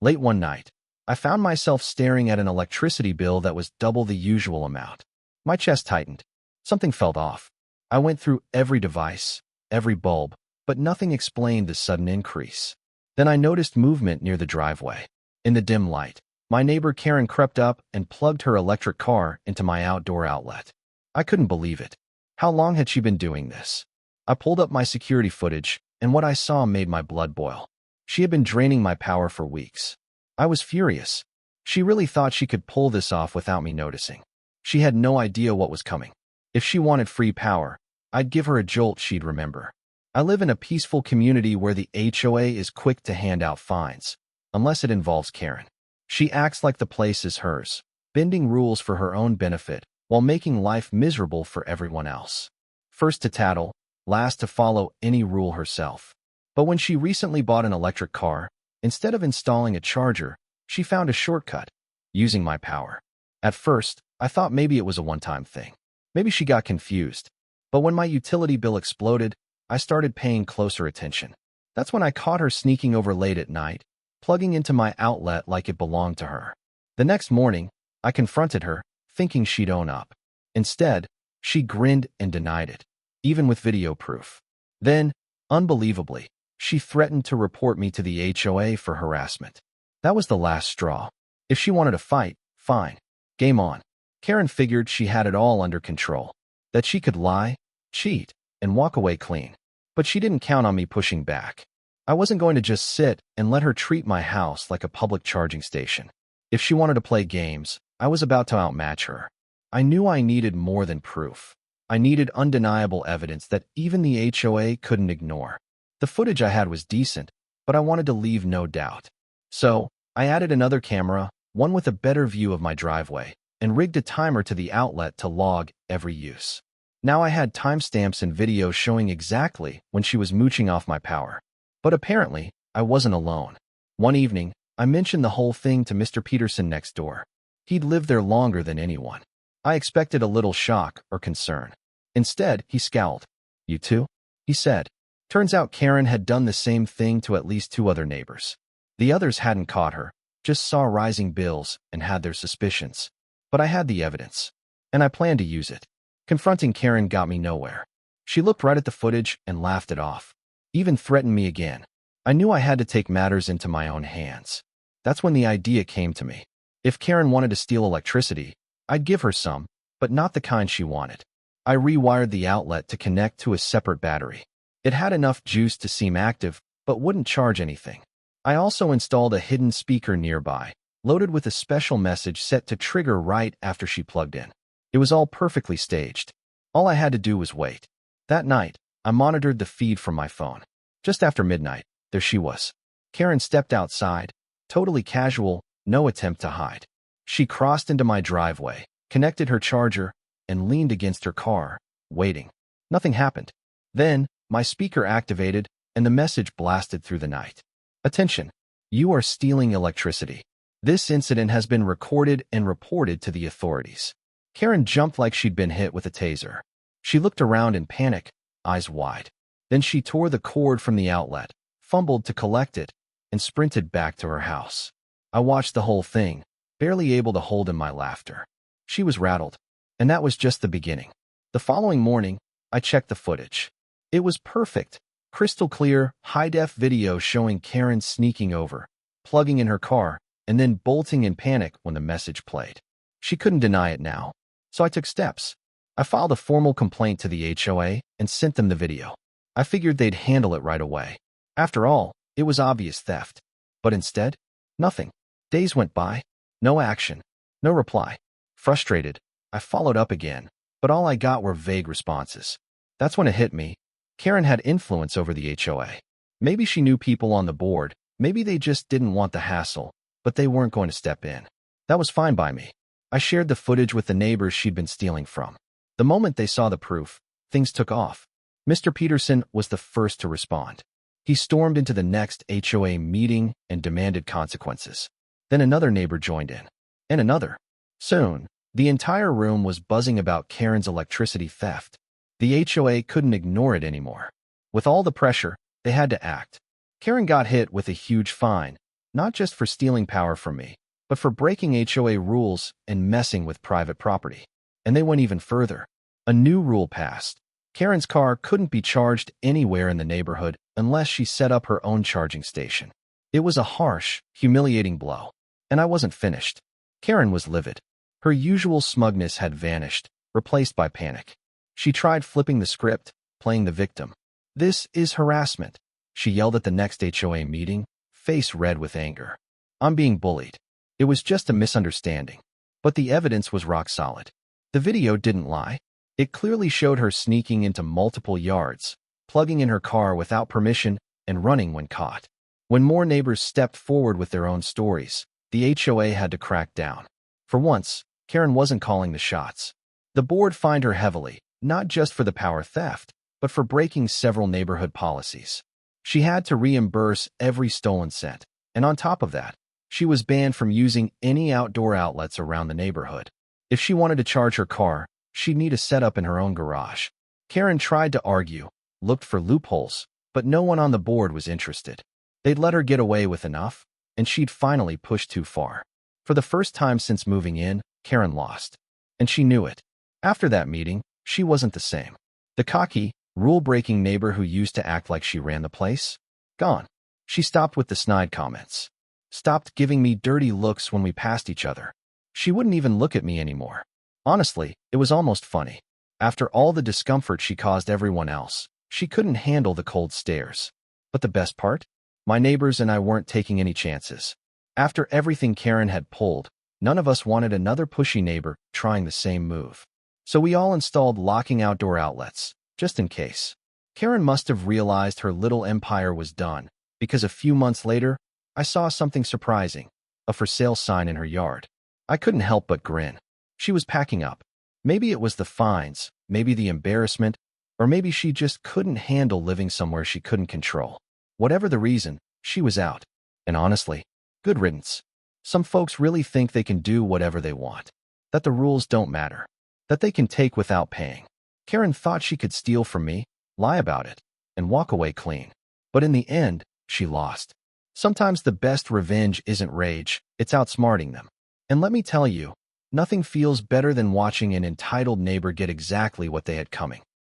Late one night, I found myself staring at an electricity bill that was double the usual amount. My chest tightened. Something felt off. I went through every device, every bulb, but nothing explained the sudden increase. Then I noticed movement near the driveway. In the dim light, my neighbor Karen crept up and plugged her electric car into my outdoor outlet. I couldn't believe it. How long had she been doing this? I pulled up my security footage, and what I saw made my blood boil. She had been draining my power for weeks. I was furious. She really thought she could pull this off without me noticing. She had no idea what was coming. If she wanted free power, I'd give her a jolt she'd remember. I live in a peaceful community where the HOA is quick to hand out fines, unless it involves Karen. She acts like the place is hers, bending rules for her own benefit while making life miserable for everyone else. First to tattle, last to follow any rule herself. But when she recently bought an electric car, instead of installing a charger, she found a shortcut, using my power. At first, I thought maybe it was a one-time thing. Maybe she got confused. But when my utility bill exploded, I started paying closer attention. That's when I caught her sneaking over late at night, plugging into my outlet like it belonged to her. The next morning, I confronted her, thinking she'd own up. Instead, she grinned and denied it, even with video proof. Then, unbelievably, she threatened to report me to the HOA for harassment. That was the last straw. If she wanted to fight, fine. Game on. Karen figured she had it all under control, that she could lie, cheat, and walk away clean. But she didn't count on me pushing back. I wasn't going to just sit and let her treat my house like a public charging station. If she wanted to play games, I was about to outmatch her. I knew I needed more than proof. I needed undeniable evidence that even the HOA couldn't ignore. The footage I had was decent, but I wanted to leave no doubt. So, I added another camera, one with a better view of my driveway, and rigged a timer to the outlet to log every use. Now I had timestamps and videos showing exactly when she was mooching off my power. But apparently, I wasn't alone. One evening, I mentioned the whole thing to Mr. Peterson next door. He'd lived there longer than anyone. I expected a little shock or concern. Instead, he scowled. "You too?" he said. Turns out Karen had done the same thing to at least 2 other neighbors. The others hadn't caught her, just saw rising bills and had their suspicions. But I had the evidence, and I planned to use it. Confronting Karen got me nowhere. She looked right at the footage and laughed it off, even threatened me again. I knew I had to take matters into my own hands. That's when the idea came to me. If Karen wanted to steal electricity, I'd give her some, but not the kind she wanted. I rewired the outlet to connect to a separate battery. It had enough juice to seem active, but wouldn't charge anything. I also installed a hidden speaker nearby, loaded with a special message set to trigger right after she plugged in. It was all perfectly staged. All I had to do was wait. That night, I monitored the feed from my phone. Just after midnight, there she was. Karen stepped outside, totally casual, no attempt to hide. She crossed into my driveway, connected her charger, and leaned against her car, waiting. Nothing happened. Then, my speaker activated, and the message blasted through the night. "Attention! You are stealing electricity. This incident has been recorded and reported to the authorities." Karen jumped like she'd been hit with a taser. She looked around in panic, eyes wide. Then she tore the cord from the outlet, fumbled to collect it, and sprinted back to her house. I watched the whole thing, barely able to hold in my laughter. She was rattled, and that was just the beginning. The following morning, I checked the footage. It was perfect, crystal clear, high-def video showing Karen sneaking over, plugging in her car, and then bolting in panic when the message played. She couldn't deny it now, so I took steps. I filed a formal complaint to the HOA and sent them the video. I figured they'd handle it right away. After all, it was obvious theft. But instead, nothing. Days went by. No action. No reply. Frustrated, I followed up again, but all I got were vague responses. That's when it hit me. Karen had influence over the HOA. Maybe she knew people on the board, maybe they just didn't want the hassle, but they weren't going to step in. That was fine by me. I shared the footage with the neighbors she'd been stealing from. The moment they saw the proof, things took off. Mr. Peterson was the first to respond. He stormed into the next HOA meeting and demanded consequences. Then another neighbor joined in, and another. Soon, the entire room was buzzing about Karen's electricity theft. The HOA couldn't ignore it anymore. With all the pressure, they had to act. Karen got hit with a huge fine, not just for stealing power from me, but for breaking HOA rules and messing with private property. And they went even further. A new rule passed. Karen's car couldn't be charged anywhere in the neighborhood unless she set up her own charging station. It was a harsh, humiliating blow. And I wasn't finished. Karen was livid. Her usual smugness had vanished, replaced by panic. She tried flipping the script, playing the victim. "This is harassment," she yelled at the next HOA meeting, face red with anger. "I'm being bullied. It was just a misunderstanding." But the evidence was rock solid. The video didn't lie. It clearly showed her sneaking into multiple yards, plugging in her car without permission, and running when caught. When more neighbors stepped forward with their own stories, the HOA had to crack down. For once, Karen wasn't calling the shots. The board fined her heavily, not just for the power theft, but for breaking several neighborhood policies. She had to reimburse every stolen cent, and on top of that, she was banned from using any outdoor outlets around the neighborhood. If she wanted to charge her car, she'd need a setup in her own garage. Karen tried to argue, looked for loopholes, but no one on the board was interested. They'd let her get away with enough, and she'd finally pushed too far. For the first time since moving in, Karen lost. And she knew it. After that meeting, she wasn't the same. The cocky, rule-breaking neighbor who used to act like she ran the place? Gone. She stopped with the snide comments. Stopped giving me dirty looks when we passed each other. She wouldn't even look at me anymore. Honestly, it was almost funny. After all the discomfort she caused everyone else, she couldn't handle the cold stares. But the best part? My neighbors and I weren't taking any chances. After everything Karen had pulled, none of us wanted another pushy neighbor trying the same move. So we all installed locking outdoor outlets, just in case. Karen must have realized her little empire was done, because a few months later, I saw something surprising, a for sale sign in her yard. I couldn't help but grin. She was packing up. Maybe it was the fines, maybe the embarrassment, or maybe she just couldn't handle living somewhere she couldn't control. Whatever the reason, she was out. And honestly, good riddance. Some folks really think they can do whatever they want, that the rules don't matter, that they can take without paying. Karen thought she could steal from me, lie about it, and walk away clean. But in the end, she lost. Sometimes the best revenge isn't rage, it's outsmarting them. And let me tell you, nothing feels better than watching an entitled neighbor get exactly what they had coming.